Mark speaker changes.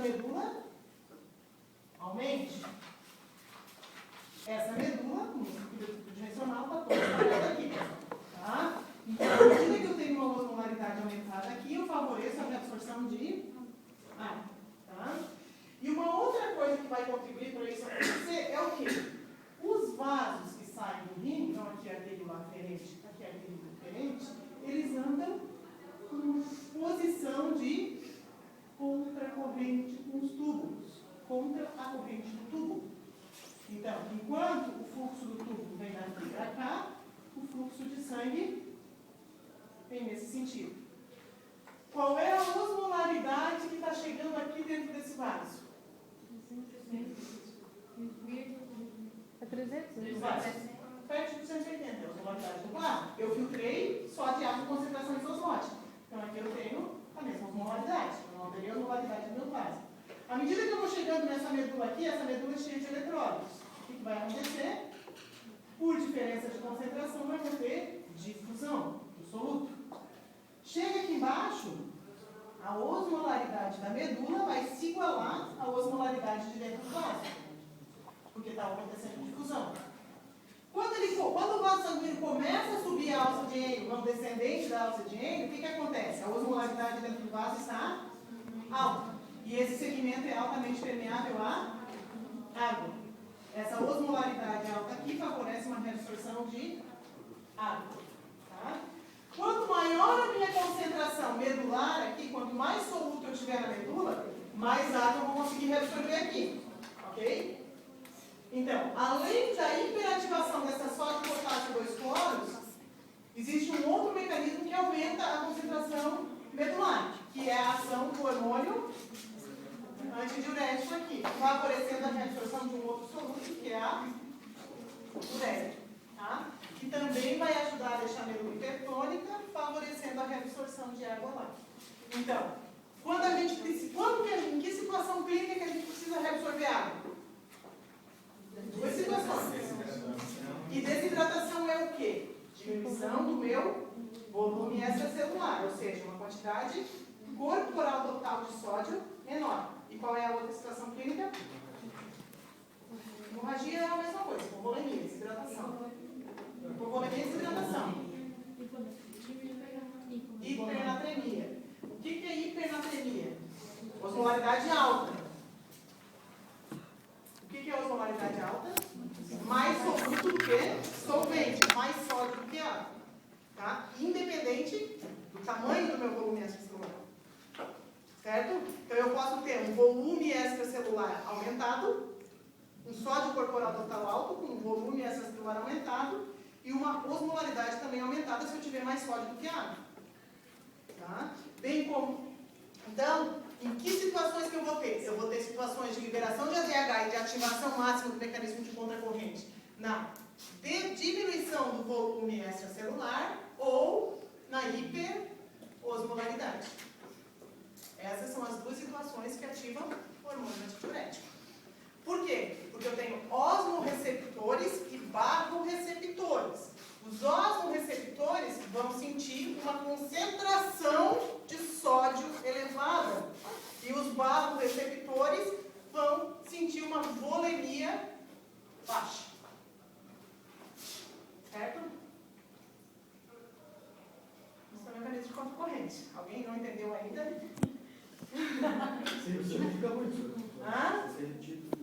Speaker 1: medula aumente. Essa medula, no bidimensional, está toda espalhada aqui. Tá? Então, à medida que eu tenho uma osmolaridade aumentada aqui, eu favoreço a reabsorção de água. Tá? E uma outra coisa que vai contribuir para isso acontecer é o quê? Os vasos que saem do rim, então aqui é artério aferente, aqui é artério deferente, eles andam com posição de contracorrente com os túbulos, contra a corrente do túbulo. Então, enquanto o fluxo do túbulo vem daqui para cá, o fluxo de sangue vem nesse sentido. Qual é a osmolaridade que está chegando aqui dentro desse vaso?
Speaker 2: É 300?
Speaker 1: Perto de 280, a osmolaridade do vaso. Eu filtrei só de água com concentração isosmótica. Então aqui eu tenho a mesma osmolaridade. Eu não teria a osmolaridade do meu vaso. À medida que eu vou chegando nessa medula aqui, essa medula é cheia de eletrólitos. O que vai acontecer? Por diferença de concentração, vai ter difusão do soluto. Chega aqui embaixo, a osmolaridade da medula vai se igualar à osmolaridade de dentro do vaso, porque está acontecendo difusão. Quando o vaso sanguíneo começa a subir a alça de Henle, não descendente da alça de Henle, o que acontece? A osmolaridade dentro do vaso está alta. E esse segmento é altamente permeável à água. Essa osmolaridade alta aqui favorece uma reabsorção de água. Tá? Quanto maior a minha concentração medular aqui, quanto mais soluto eu tiver na medula, mais água eu vou conseguir reabsorver aqui. Ok? Então, além da hiperativação dessa sódio potássio 2 cloros, existe um outro mecanismo que aumenta a concentração medular, que é a ação do hormônio antidiurético aqui, favorecendo a reabsorção de um outro soluto, que é a ureia. Tá? Que também vai ajudar a deixar a medula hipertônica, favorecendo a reabsorção de água lá. Então, em que situação clínica que a gente precisa reabsorver água? Duas situações. E desidratação é o quê? Diminuição do meu volume extracelular, ou seja, uma quantidade corporal total de sódio menor. E qual é a outra situação clínica? Hemorragia é a mesma coisa, hipovolemia, desidratação. Hipovolemia e desidratação. Hipernatremia. O que é hipernatremia? Osmolaridade alta. O que é osmolaridade alta? Mais soluto do que solvente, mais sólido do que água. Tá? Independente do tamanho do meu volume extracelular. Certo? Então eu posso ter um volume extracelular aumentado, um sódio corporal total alto, com um volume extracelular aumentado, e uma osmolaridade também aumentada se eu tiver mais sódio do que água. Tá? Bem como. Então, em que situações que eu vou ter? Eu vou ter situações de liberação de ADH e de ativação máxima do mecanismo de contracorrente na diminuição do volume extracelular ou na hiperosmolaridade. Essas são as duas situações que ativam o hormônio antidiurético. Por quê? Porque eu tenho osmorreceptores e barroreceptores. Os osmorreceptores vão sentir uma concentração de sódio elevada e os barroreceptores vão sentir uma volemia baixa. Certo? Isso é um mecanismo de contracorrente. Alguém não entendeu ainda?
Speaker 3: Sim, você fica muito.
Speaker 1: Hã?
Speaker 3: Você é repetido.